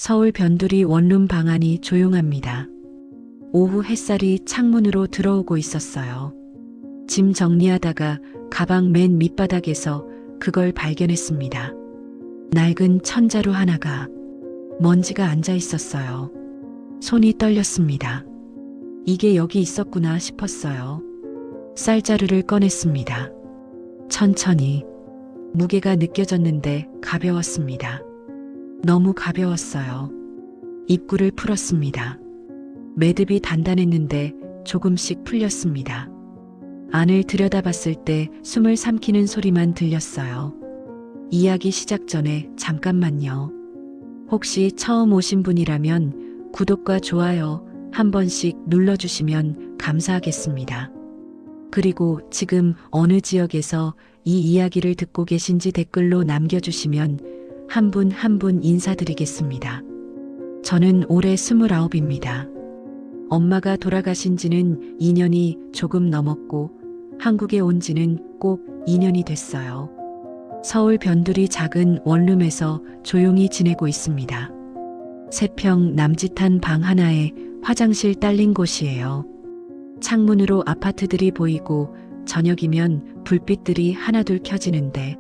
서울 변두리 원룸 방 안이 조용합니다. 오후 햇살이 창문으로 들어오고 있었어요. 짐 정리하다가 가방 맨 밑바닥에서 그걸 발견했습니다. 낡은 천자루 하나가 먼지가 앉아 있었어요. 손이 떨렸습니다. 이게 여기 있었구나 싶었어요. 쌀자루를 꺼냈습니다. 천천히 무게가 느껴졌는데 가벼웠습니다. 너무 가벼웠어요. 입구를 풀었습니다. 매듭이 단단했는데 조금씩 풀렸습니다. 안을 들여다봤을 때 숨을 삼키는 소리만 들렸어요. 이야기 시작 전에 잠깐만요. 혹시 처음 오신 분이라면 구독과 좋아요 한 번씩 눌러주시면 감사하겠습니다. 그리고 지금 어느 지역에서 이 이야기를 듣고 계신지 댓글로 남겨주시면 한 분 한 분 인사드리겠습니다. 저는 올해 29입니다. 엄마가 돌아가신 지는 2년이 조금 넘었고 한국에 온 지는 꼭 2년이 됐어요. 서울 변두리 작은 원룸에서 조용히 지내고 있습니다. 3평 남짓한 방 하나에 화장실 딸린 곳이에요. 창문으로 아파트들이 보이고 저녁이면 불빛들이 하나둘 켜지는데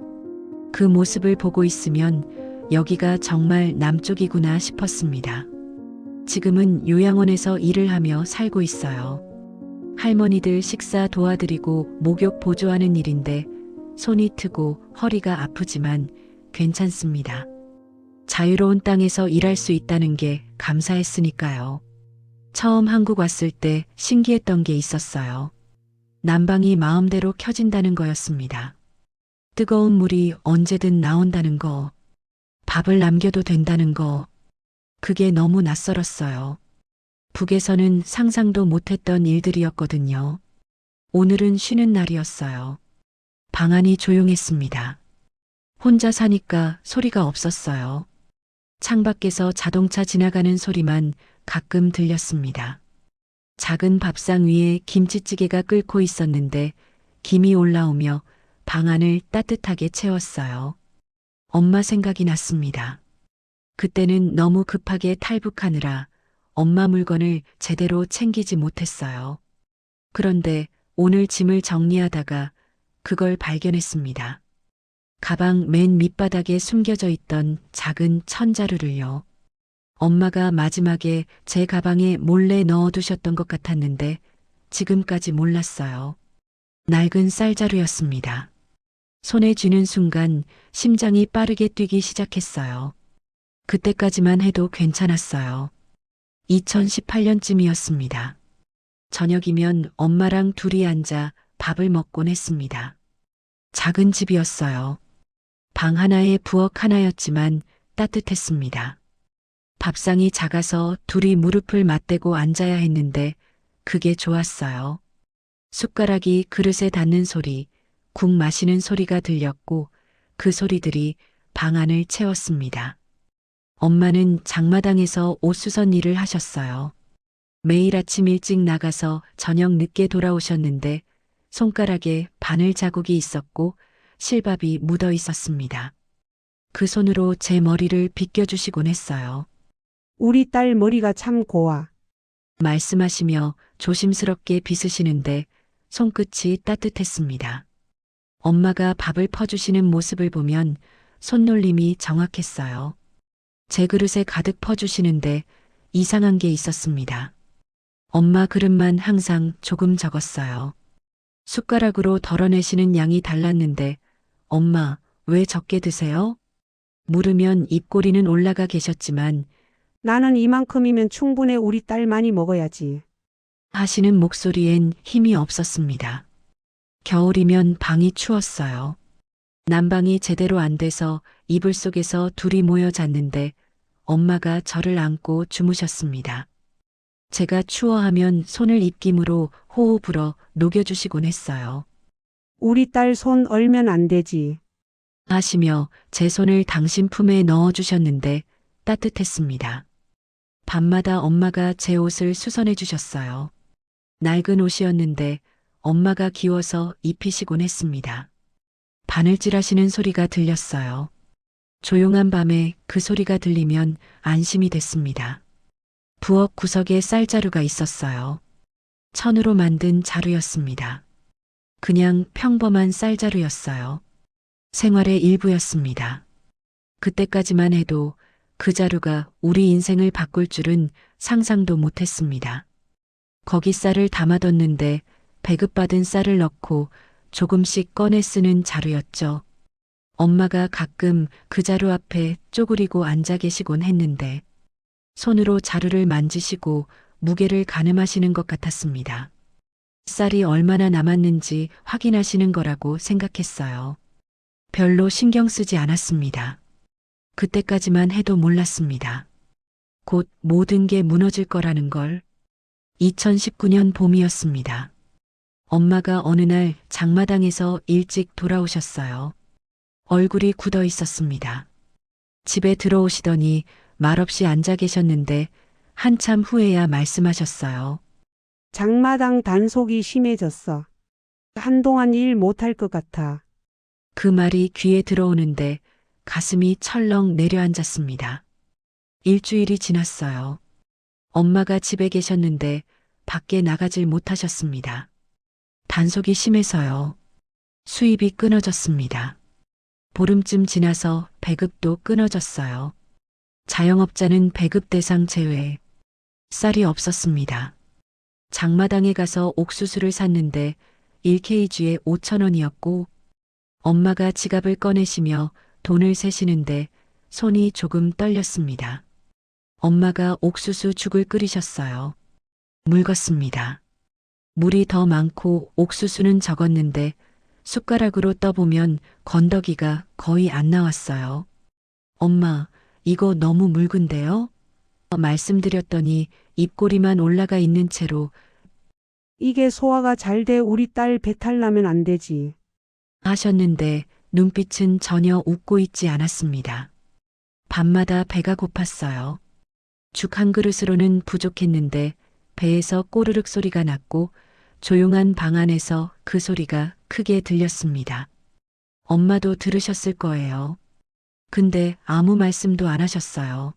그 모습을 보고 있으면 여기가 정말 남쪽이구나 싶었습니다. 지금은 요양원에서 일을 하며 살고 있어요. 할머니들 식사 도와드리고 목욕 보조하는 일인데 손이 트고 허리가 아프지만 괜찮습니다. 자유로운 땅에서 일할 수 있다는 게 감사했으니까요. 처음 한국 왔을 때 신기했던 게 있었어요. 난방이 마음대로 켜진다는 거였습니다. 뜨거운 물이 언제든 나온다는 거, 밥을 남겨도 된다는 거, 그게 너무 낯설었어요. 북에서는 상상도 못했던 일들이었거든요. 오늘은 쉬는 날이었어요. 방 안이 조용했습니다. 혼자 사니까 소리가 없었어요. 창밖에서 자동차 지나가는 소리만 가끔 들렸습니다. 작은 밥상 위에 김치찌개가 끓고 있었는데 김이 올라오며 방 안을 따뜻하게 채웠어요. 엄마 생각이 났습니다. 그때는 너무 급하게 탈북하느라 엄마 물건을 제대로 챙기지 못했어요. 그런데 오늘 짐을 정리하다가 그걸 발견했습니다. 가방 맨 밑바닥에 숨겨져 있던 작은 천자루를요. 엄마가 마지막에 제 가방에 몰래 넣어두셨던 것 같았는데 지금까지 몰랐어요. 낡은 쌀자루였습니다. 손에 쥐는 순간 심장이 빠르게 뛰기 시작했어요. 그때까지만 해도 괜찮았어요. 2018년쯤이었습니다. 저녁이면 엄마랑 둘이 앉아 밥을 먹곤 했습니다. 작은 집이었어요. 방 하나에 부엌 하나였지만 따뜻했습니다. 밥상이 작아서 둘이 무릎을 맞대고 앉아야 했는데 그게 좋았어요. 숟가락이 그릇에 닿는 소리, 국 마시는 소리가 들렸고 그 소리들이 방 안을 채웠습니다. 엄마는 장마당에서 옷수선 일을 하셨어요. 매일 아침 일찍 나가서 저녁 늦게 돌아오셨는데 손가락에 바늘 자국이 있었고 실밥이 묻어 있었습니다. 그 손으로 제 머리를 빗겨주시곤 했어요. 우리 딸 머리가 참 고와. 말씀하시며 조심스럽게 빗으시는데 손끝이 따뜻했습니다. 엄마가 밥을 퍼주시는 모습을 보면 손놀림이 정확했어요. 제 그릇에 가득 퍼주시는데 이상한 게 있었습니다. 엄마 그릇만 항상 조금 적었어요. 숟가락으로 덜어내시는 양이 달랐는데 엄마 왜 적게 드세요? 물으면 입꼬리는 올라가 계셨지만 나는 이만큼이면 충분해. 우리 딸 많이 먹어야지. 하시는 목소리엔 힘이 없었습니다. 겨울이면 방이 추웠어요. 난방이 제대로 안 돼서 이불 속에서 둘이 모여 잤는데 엄마가 저를 안고 주무셨습니다. 제가 추워하면 손을 입김으로 호호 불어 녹여주시곤 했어요. 우리 딸 손 얼면 안 되지. 하시며 제 손을 당신 품에 넣어주셨는데 따뜻했습니다. 밤마다 엄마가 제 옷을 수선해 주셨어요. 낡은 옷이었는데 엄마가 기워서 입히시곤 했습니다. 바늘질 하시는 소리가 들렸어요. 조용한 밤에 그 소리가 들리면 안심이 됐습니다. 부엌 구석에 쌀자루가 있었어요. 천으로 만든 자루였습니다. 그냥 평범한 쌀자루였어요. 생활의 일부였습니다. 그때까지만 해도 그 자루가 우리 인생을 바꿀 줄은 상상도 못했습니다. 거기 쌀을 담아뒀는데 배급받은 쌀을 넣고 조금씩 꺼내 쓰는 자루였죠. 엄마가 가끔 그 자루 앞에 쪼그리고 앉아 계시곤 했는데 손으로 자루를 만지시고 무게를 가늠하시는 것 같았습니다. 쌀이 얼마나 남았는지 확인하시는 거라고 생각했어요. 별로 신경 쓰지 않았습니다. 그때까지만 해도 몰랐습니다. 곧 모든 게 무너질 거라는 걸. 2019년 봄이었습니다. 엄마가 어느 날 장마당에서 일찍 돌아오셨어요. 얼굴이 굳어 있었습니다. 집에 들어오시더니 말없이 앉아 계셨는데 한참 후에야 말씀하셨어요. 장마당 단속이 심해졌어. 한동안 일 못할 것 같아. 그 말이 귀에 들어오는데 가슴이 철렁 내려앉았습니다. 일주일이 지났어요. 엄마가 집에 계셨는데 밖에 나가질 못하셨습니다. 단속이 심해서요. 수입이 끊어졌습니다. 보름쯤 지나서 배급도 끊어졌어요. 자영업자는 배급 대상 제외. 쌀이 없었습니다. 장마당에 가서 옥수수를 샀는데 1kg에 5,000원이었고 엄마가 지갑을 꺼내시며 돈을 세시는데 손이 조금 떨렸습니다. 엄마가 옥수수 죽을 끓이셨어요. 묽었습니다. 물이 더 많고 옥수수는 적었는데 숟가락으로 떠보면 건더기가 거의 안 나왔어요. 엄마, 이거 너무 묽은데요? 말씀드렸더니 입꼬리만 올라가 있는 채로 이게 소화가 잘 돼 우리 딸 배탈 나면 안 되지. 하셨는데 눈빛은 전혀 웃고 있지 않았습니다. 밤마다 배가 고팠어요. 죽 한 그릇으로는 부족했는데 배에서 꼬르륵 소리가 났고 조용한 방 안에서 그 소리가 크게 들렸습니다. 엄마도 들으셨을 거예요. 근데 아무 말씀도 안 하셨어요.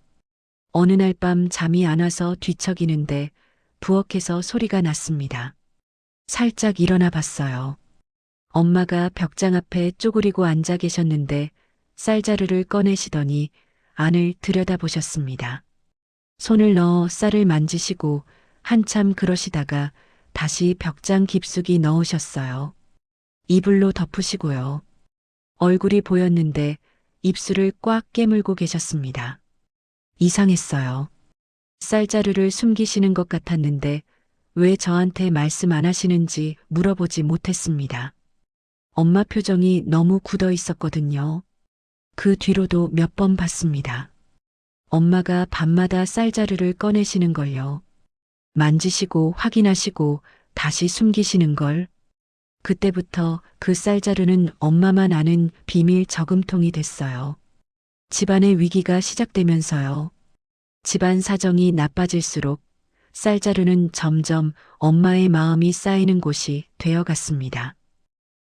어느 날 밤 잠이 안 와서 뒤척이는데 부엌에서 소리가 났습니다. 살짝 일어나 봤어요. 엄마가 벽장 앞에 쪼그리고 앉아 계셨는데 쌀자루를 꺼내시더니 안을 들여다보셨습니다. 손을 넣어 쌀을 만지시고 한참 그러시다가 다시 벽장 깊숙이 넣으셨어요. 이불로 덮으시고요. 얼굴이 보였는데 입술을 꽉 깨물고 계셨습니다. 이상했어요. 쌀자루를 숨기시는 것 같았는데 왜 저한테 말씀 안 하시는지 물어보지 못했습니다. 엄마 표정이 너무 굳어 있었거든요. 그 뒤로도 몇 번 봤습니다. 엄마가 밤마다 쌀자루를 꺼내시는 걸요. 만지시고 확인하시고 다시 숨기시는 걸. 그때부터 그 쌀자루는 엄마만 아는 비밀 저금통이 됐어요. 집안의 위기가 시작되면서요. 집안 사정이 나빠질수록 쌀자루는 점점 엄마의 마음이 쌓이는 곳이 되어갔습니다.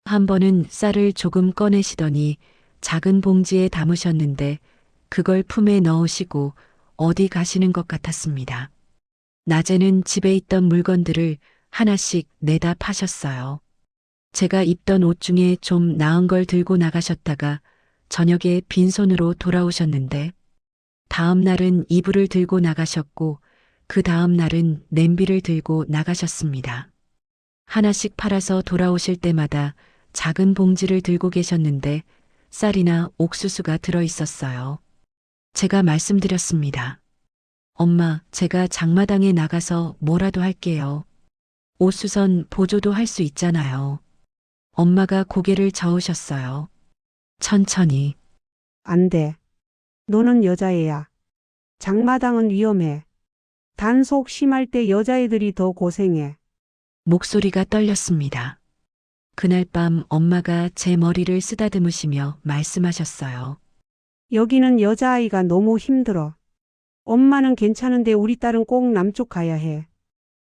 한 번은 쌀을 조금 꺼내시더니 작은 봉지에 담으셨는데 그걸 품에 넣으시고 어디 가시는 것 같았습니다. 낮에는 집에 있던 물건들을 하나씩 내다 파셨어요. 제가 입던 옷 중에 좀 나은 걸 들고 나가셨다가 저녁에 빈손으로 돌아오셨는데 다음 날은 이불을 들고 나가셨고 그 다음 날은 냄비를 들고 나가셨습니다. 하나씩 팔아서 돌아오실 때마다 작은 봉지를 들고 계셨는데 쌀이나 옥수수가 들어 있었어요. 제가 말씀드렸습니다. 엄마, 제가 장마당에 나가서 뭐라도 할게요. 옷수선 보조도 할 수 있잖아요. 엄마가 고개를 저으셨어요. 천천히. 안 돼. 너는 여자애야. 장마당은 위험해. 단속 심할 때 여자애들이 더 고생해. 목소리가 떨렸습니다. 그날 밤 엄마가 제 머리를 쓰다듬으시며 말씀하셨어요. 여기는 여자아이가 너무 힘들어. 엄마는 괜찮은데 우리 딸은 꼭 남쪽 가야 해.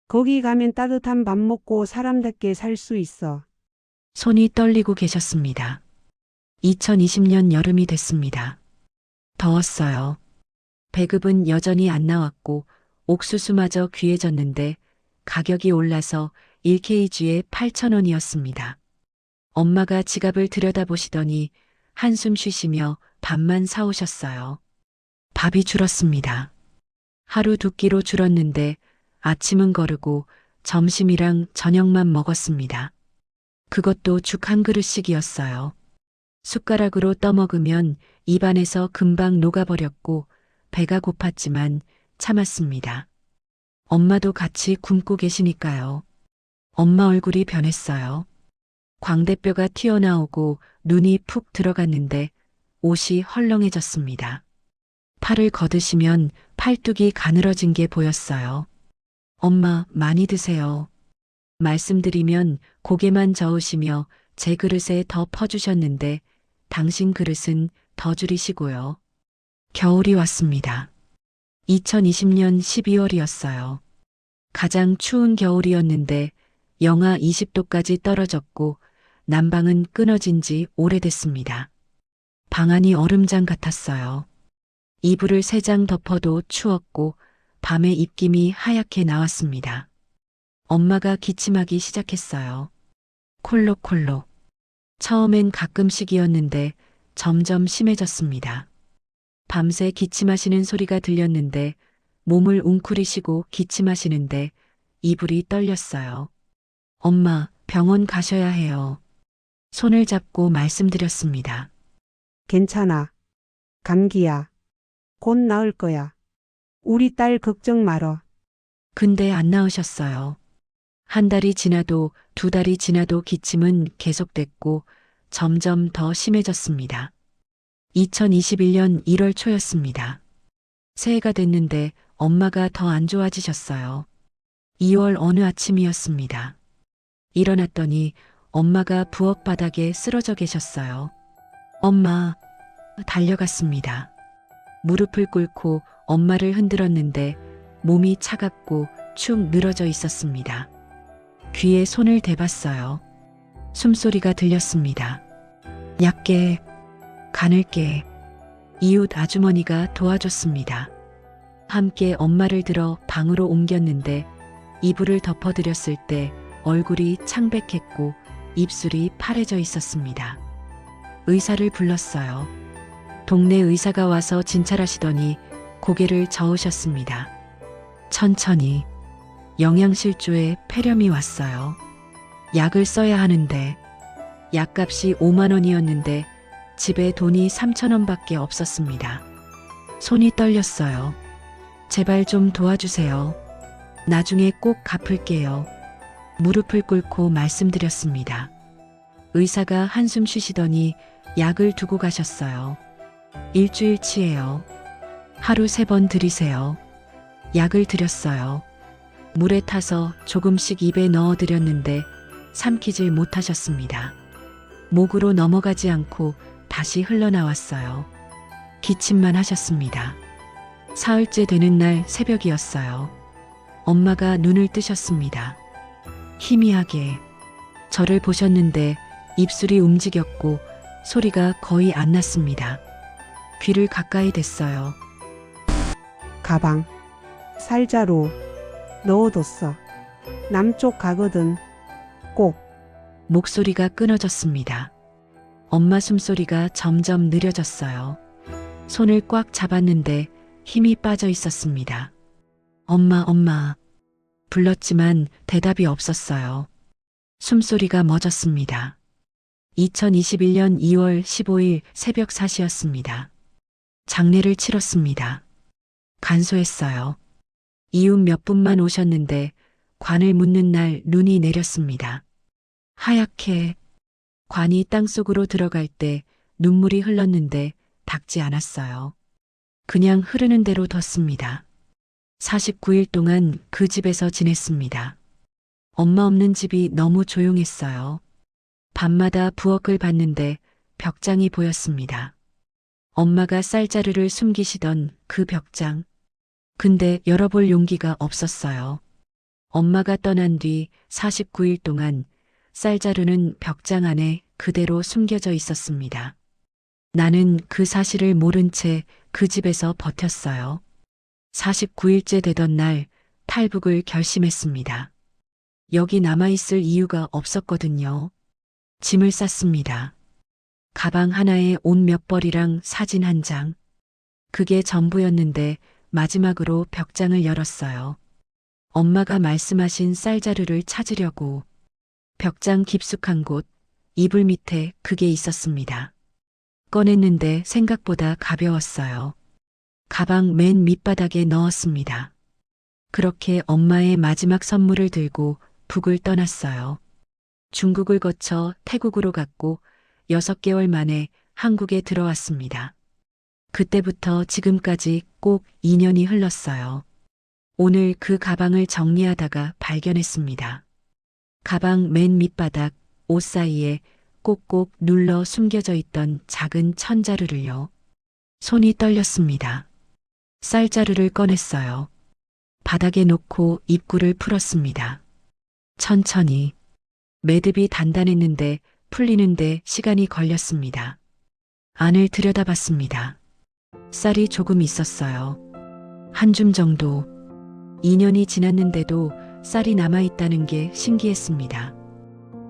거기 가면 따뜻한 밥 먹고 사람답게 살 수 있어. 손이 떨리고 계셨습니다. 2020년 여름이 됐습니다. 더웠어요. 배급은 여전히 안 나왔고 옥수수마저 귀해졌는데 가격이 올라서 1kg에 8,000원이었습니다. 엄마가 지갑을 들여다보시더니 한숨 쉬시며 밥만 사오셨어요. 밥이 줄었습니다. 하루 2끼로 줄었는데 아침은 거르고 점심이랑 저녁만 먹었습니다. 그것도 죽 한 그릇씩이었어요. 숟가락으로 떠먹으면 입안에서 금방 녹아버렸고 배가 고팠지만 참았습니다. 엄마도 같이 굶고 계시니까요. 엄마 얼굴이 변했어요. 광대뼈가 튀어나오고 눈이 푹 들어갔는데 옷이 헐렁해졌습니다. 팔을 걷으시면 팔뚝이 가늘어진 게 보였어요. 엄마, 많이 드세요. 말씀드리면 고개만 저으시며 제 그릇에 더 퍼주셨는데 당신 그릇은 더 줄이시고요. 겨울이 왔습니다. 2020년 12월이었어요. 가장 추운 겨울이었는데 영하 20도까지 떨어졌고 난방은 끊어진 지 오래됐습니다. 방 안이 얼음장 같았어요. 이불을 3장 덮어도 추웠고 밤에 입김이 하얗게 나왔습니다. 엄마가 기침하기 시작했어요. 콜록콜록. 처음엔 가끔씩이었는데 점점 심해졌습니다. 밤새 기침하시는 소리가 들렸는데 몸을 웅크리시고 기침하시는데 이불이 떨렸어요. 엄마, 병원 가셔야 해요. 손을 잡고 말씀드렸습니다. 괜찮아. 감기야. 곧 나을 거야. 우리 딸 걱정 말어. 근데 안 나으셨어요. 1달이 지나도 2달이 지나도 기침은 계속됐고 점점 더 심해졌습니다. 2021년 1월 초였습니다. 새해가 됐는데 엄마가 더 안 좋아지셨어요. 2월 어느 아침이었습니다. 일어났더니 엄마가 부엌 바닥에 쓰러져 계셨어요. 엄마, 달려갔습니다. 무릎을 꿇고 엄마를 흔들었는데 몸이 차갑고 축 늘어져 있었습니다. 귀에 손을 대봤어요. 숨소리가 들렸습니다. 약게, 가늘게. 이웃 아주머니가 도와줬습니다. 함께 엄마를 들어 방으로 옮겼는데 이불을 덮어드렸을 때 얼굴이 창백했고 입술이 파래져 있었습니다. 의사를 불렀어요. 동네 의사가 와서 진찰하시더니 고개를 저으셨습니다. 천천히. 영양실조에 폐렴이 왔어요. 약을 써야 하는데 약값이 5만 원이었는데 집에 돈이 3천 원밖에 없었습니다. 손이 떨렸어요. 제발 좀 도와주세요. 나중에 꼭 갚을게요. 무릎을 꿇고 말씀드렸습니다. 의사가 한숨 쉬시더니 약을 두고 가셨어요. 일주일치예요. 하루 3번 드리세요. 약을 드렸어요. 물에 타서 조금씩 입에 넣어 드렸는데 삼키질 못하셨습니다. 목으로 넘어가지 않고 다시 흘러나왔어요. 기침만 하셨습니다. 사흘째 되는 날 새벽이었어요. 엄마가 눈을 뜨셨습니다. 희미하게 저를 보셨는데 입술이 움직였고 소리가 거의 안 났습니다. 귀를 가까이 댔어요. 가방. 살자로 넣어뒀어. 남쪽 가거든. 꼭. 목소리가 끊어졌습니다. 엄마 숨소리가 점점 느려졌어요. 손을 꽉 잡았는데 힘이 빠져 있었습니다. 엄마, 엄마. 불렀지만 대답이 없었어요. 숨소리가 멎었습니다. 2021년 2월 15일 새벽 4시였습니다. 장례를 치렀습니다. 간소했어요. 이웃 몇 분만 오셨는데 관을 묻는 날 눈이 내렸습니다. 하얗게 관이 땅속으로 들어갈 때 눈물이 흘렀는데 닦지 않았어요. 그냥 흐르는 대로 뒀습니다. 49일 동안 그 집에서 지냈습니다. 엄마 없는 집이 너무 조용했어요. 밤마다 부엌을 봤는데 벽장이 보였습니다. 엄마가 쌀자루를 숨기시던 그 벽장. 근데 열어볼 용기가 없었어요. 엄마가 떠난 뒤 49일 동안 쌀자루는 벽장 안에 그대로 숨겨져 있었습니다. 나는 그 사실을 모른 채 그 집에서 버텼어요. 49일째 되던 날 탈북을 결심했습니다. 여기 남아있을 이유가 없었거든요. 짐을 쌌습니다. 가방 하나에 옷 몇 벌이랑 사진 한 장. 그게 전부였는데 마지막으로 벽장을 열었어요. 엄마가 말씀하신 쌀자루를 찾으려고 벽장 깊숙한 곳 이불 밑에 그게 있었습니다. 꺼냈는데 생각보다 가벼웠어요. 가방 맨 밑바닥에 넣었습니다. 그렇게 엄마의 마지막 선물을 들고 북을 떠났어요. 중국을 거쳐 태국으로 갔고 6개월 만에 한국에 들어왔습니다. 그때부터 지금까지 꼭 2년이 흘렀어요. 오늘 그 가방을 정리하다가 발견했습니다. 가방 맨 밑바닥 옷 사이에 꼭꼭 눌러 숨겨져 있던 작은 천자루를요. 손이 떨렸습니다. 쌀자루를 꺼냈어요. 바닥에 놓고 입구를 풀었습니다. 천천히. 매듭이 단단했는데 풀리는데 시간이 걸렸습니다. 안을 들여다봤습니다. 쌀이 조금 있었어요. 한 줌 정도. 2년이 지났는데도 쌀이 남아있다는 게 신기했습니다.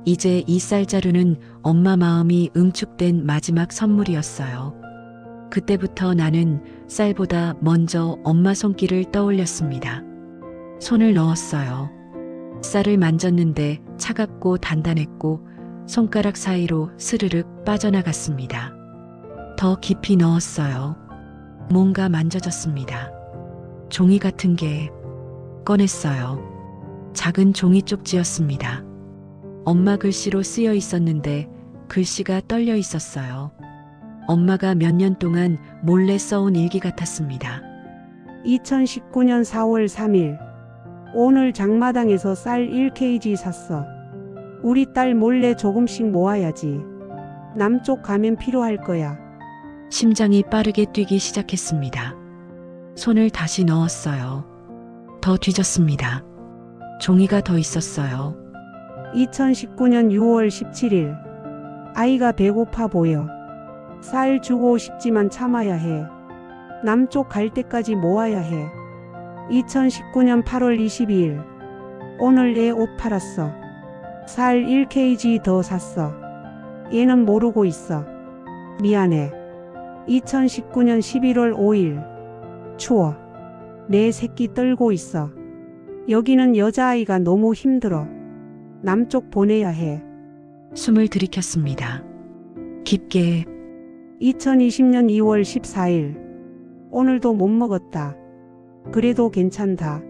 이제 이 쌀자루는 엄마 마음이 응축된 마지막 선물이었어요. 그때부터 나는 쌀보다 먼저 엄마 손길을 떠올렸습니다. 손을 넣었어요. 쌀을 만졌는데 차갑고 단단했고 손가락 사이로 스르륵 빠져나갔습니다. 더 깊이 넣었어요. 뭔가 만져졌습니다. 종이 같은 게 꺼냈어요. 작은 종이 쪽지였습니다. 엄마 글씨로 쓰여 있었는데 글씨가 떨려 있었어요. 엄마가 몇 년 동안 몰래 써온 일기 같았습니다. 2019년 4월 3일. 오늘 장마당에서 쌀 1kg 샀어. 우리 딸 몰래 조금씩 모아야지. 남쪽 가면 필요할 거야. 심장이 빠르게 뛰기 시작했습니다. 손을 다시 넣었어요. 더 뒤졌습니다. 종이가 더 있었어요. 2019년 6월 17일. 아이가 배고파 보여. 쌀 주고 싶지만 참아야 해. 남쪽 갈 때까지 모아야 해. 2019년 8월 22일. 오늘 애 옷 팔았어. 쌀 1kg 더 샀어. 얘는 모르고 있어. 미안해. 2019년 11월 5일. 추워. 내 새끼 떨고 있어. 여기는 여자아이가 너무 힘들어. 남쪽 보내야 해. 숨을 들이켰습니다. 깊게. 2020년 2월 14일. 오늘도 못 먹었다. 그래도 괜찮다.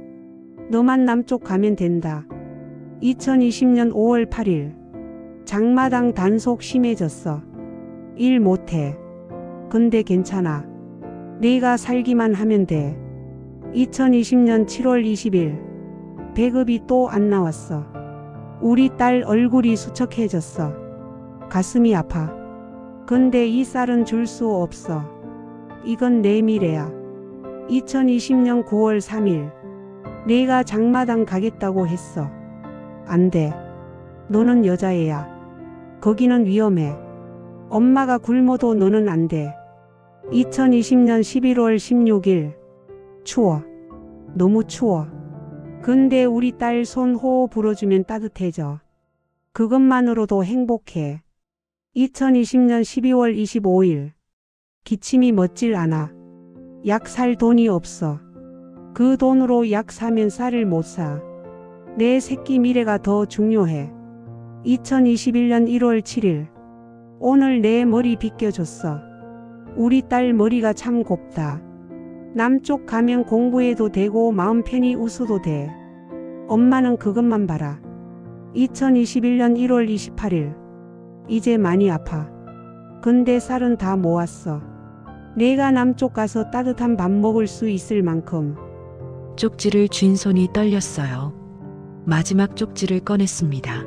너만 남쪽 가면 된다. 2020년 5월 8일. 장마당 단속 심해졌어. 일 못해. 근데 괜찮아. 네가 살기만 하면 돼. 2020년 7월 20일. 배급이 또 안 나왔어. 우리 딸 얼굴이 수척해졌어. 가슴이 아파. 근데 이 쌀은 줄 수 없어. 이건 내 미래야. 2020년 9월 3일. 내가 장마당 가겠다고 했어. 안 돼. 너는 여자애야. 거기는 위험해. 엄마가 굶어도 너는 안 돼. 2020년 11월 16일. 추워. 너무 추워. 근데 우리 딸 손 호호 불어주면 따뜻해져. 그것만으로도 행복해. 2020년 12월 25일. 기침이 멎질 않아. 약 살 돈이 없어. 그 돈으로 약 사면 쌀을 못 사. 내 새끼 미래가 더 중요해. 2021년 1월 7일. 오늘 내 머리 빗겨줬어. 우리 딸 머리가 참 곱다. 남쪽 가면 공부해도 되고 마음 편히 웃어도 돼. 엄마는 그것만 봐라. 2021년 1월 28일. 이제 많이 아파. 근데 쌀은 다 모았어. 내가 남쪽 가서 따뜻한 밥 먹을 수 있을 만큼. 쪽지를 쥔 손이 떨렸어요. 마지막 쪽지를 꺼냈습니다.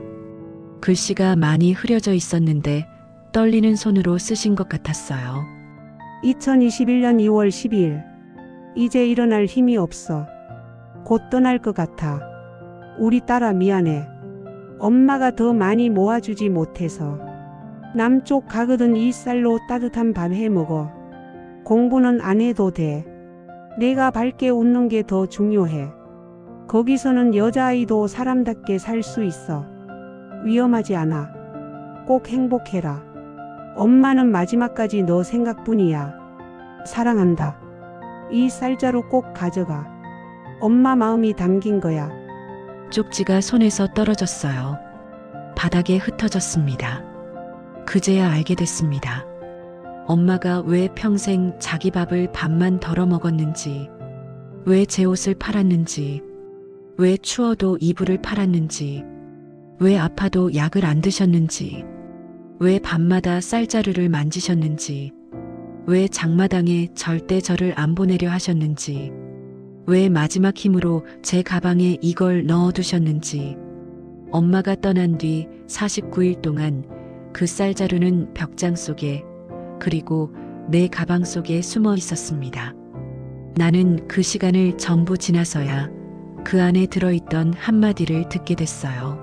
글씨가 많이 흐려져 있었는데 떨리는 손으로 쓰신 것 같았어요. 2021년 2월 12일. 이제 일어날 힘이 없어. 곧 떠날 것 같아. 우리 딸아 미안해. 엄마가 더 많이 모아주지 못해서. 남쪽 가거든 이 쌀로 따뜻한 밥 해 먹어. 공부는 안 해도 돼. 내가 밝게 웃는 게 더 중요해. 거기서는 여자아이도 사람답게 살 수 있어. 위험하지 않아. 꼭 행복해라. 엄마는 마지막까지 너 생각뿐이야. 사랑한다. 이 쌀자루 꼭 가져가. 엄마 마음이 담긴 거야. 쪽지가 손에서 떨어졌어요. 바닥에 흩어졌습니다. 그제야 알게 됐습니다. 엄마가 왜 평생 자기 밥을 밥만 덜어 먹었는지, 왜 제 옷을 팔았는지, 왜 추워도 이불을 팔았는지, 왜 아파도 약을 안 드셨는지, 왜 밤마다 쌀자루를 만지셨는지, 왜 장마당에 절대 저를 안 보내려 하셨는지, 왜 마지막 힘으로 제 가방에 이걸 넣어두셨는지. 엄마가 떠난 뒤 49일 동안 그 쌀자루는 벽장 속에, 그리고 내 가방 속에 숨어 있었습니다. 나는 그 시간을 전부 지나서야 그 안에 들어있던 한마디를 듣게 됐어요.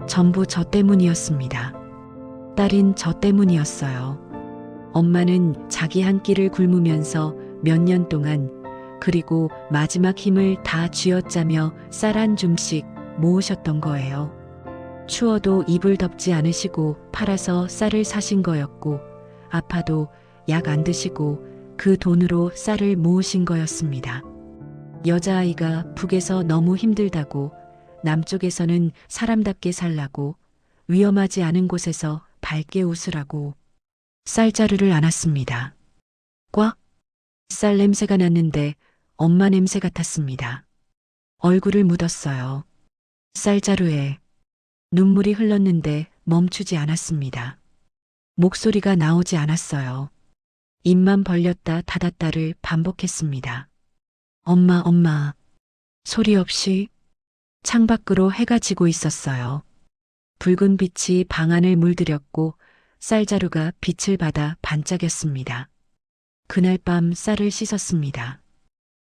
전부 저 때문이었습니다. 딸인 저 때문이었어요. 엄마는 자기 한 끼를 굶으면서 몇 년 동안, 그리고 마지막 힘을 다 쥐어짜며 쌀 한 줌씩 모으셨던 거예요. 추워도 이불 덮지 않으시고 팔아서 쌀을 사신 거였고, 아파도 약 안 드시고 그 돈으로 쌀을 모으신 거였습니다. 여자아이가 북에서 너무 힘들다고, 남쪽에서는 사람답게 살라고, 위험하지 않은 곳에서 밝게 웃으라고 쌀자루를 안았습니다. 꽉! 쌀 냄새가 났는데 엄마 냄새 같았습니다. 얼굴을 묻었어요. 쌀자루에 눈물이 흘렀는데 멈추지 않았습니다. 목소리가 나오지 않았어요. 입만 벌렸다 닫았다를 반복했습니다. 엄마, 엄마. 소리 없이. 창밖으로 해가 지고 있었어요. 붉은 빛이 방 안을 물들였고 쌀자루가 빛을 받아 반짝였습니다. 그날 밤 쌀을 씻었습니다.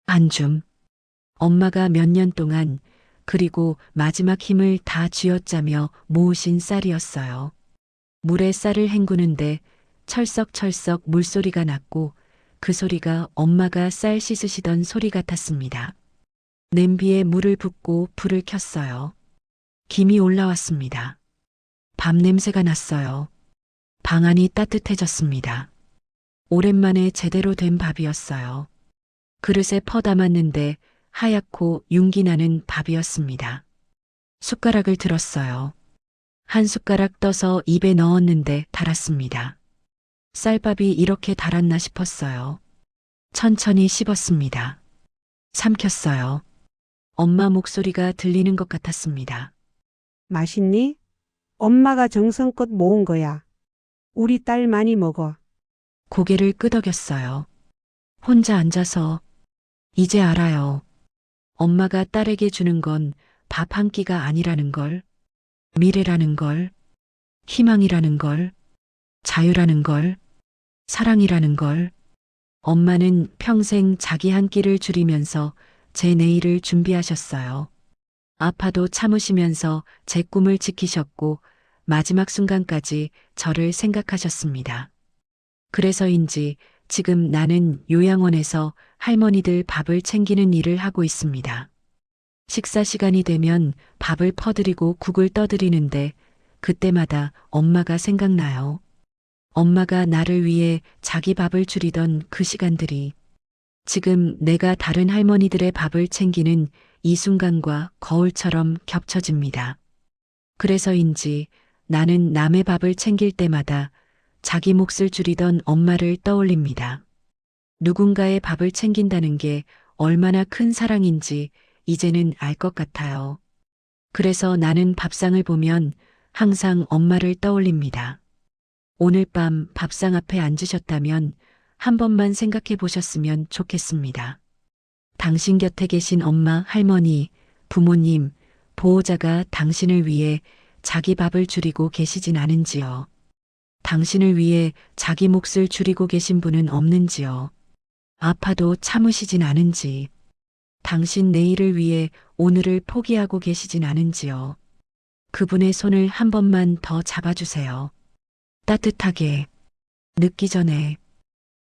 한 줌. 엄마가 몇 년 동안, 그리고 마지막 힘을 다 쥐어짜며 모으신 쌀이었어요. 물에 쌀을 헹구는데 철썩철썩 물소리가 났고, 그 소리가 엄마가 쌀 씻으시던 소리 같았습니다. 냄비에 물을 붓고 불을 켰어요. 김이 올라왔습니다. 밥 냄새가 났어요. 방 안이 따뜻해졌습니다. 오랜만에 제대로 된 밥이었어요. 그릇에 퍼 담았는데 하얗고 윤기 나는 밥이었습니다. 숟가락을 들었어요. 한 숟가락 떠서 입에 넣었는데 달았습니다. 쌀밥이 이렇게 달았나 싶었어요. 천천히 씹었습니다. 삼켰어요. 엄마 목소리가 들리는 것 같았습니다. 맛있니? 엄마가 정성껏 모은 거야. 우리 딸 많이 먹어. 고개를 끄덕였어요. 혼자 앉아서 이제 알아요. 엄마가 딸에게 주는 건 밥 한 끼가 아니라는 걸, 미래라는 걸, 희망이라는 걸, 자유라는 걸, 사랑이라는 걸. 엄마는 평생 자기 한 끼를 줄이면서 제 내일을 준비하셨어요. 아파도 참으시면서 제 꿈을 지키셨고 마지막 순간까지 저를 생각하셨습니다. 그래서인지 지금 나는 요양원에서 할머니들 밥을 챙기는 일을 하고 있습니다. 식사 시간이 되면 밥을 퍼드리고 국을 떠드리는데 그때마다 엄마가 생각나요. 엄마가 나를 위해 자기 밥을 줄이던 그 시간들이 지금 내가 다른 할머니들의 밥을 챙기는 이 순간과 거울처럼 겹쳐집니다. 그래서인지 나는 남의 밥을 챙길 때마다 자기 몫을 줄이던 엄마를 떠올립니다. 누군가의 밥을 챙긴다는 게 얼마나 큰 사랑인지 이제는 알 것 같아요. 그래서 나는 밥상을 보면 항상 엄마를 떠올립니다. 오늘 밤 밥상 앞에 앉으셨다면 한 번만 생각해 보셨으면 좋겠습니다. 당신 곁에 계신 엄마, 할머니, 부모님, 보호자가 당신을 위해 자기 밥을 줄이고 계시진 않은지요. 당신을 위해 자기 몫을 줄이고 계신 분은 없는지요. 아파도 참으시진 않은지. 당신 내일을 위해 오늘을 포기하고 계시진 않은지요. 그분의 손을 한 번만 더 잡아주세요. 따뜻하게, 늦기 전에.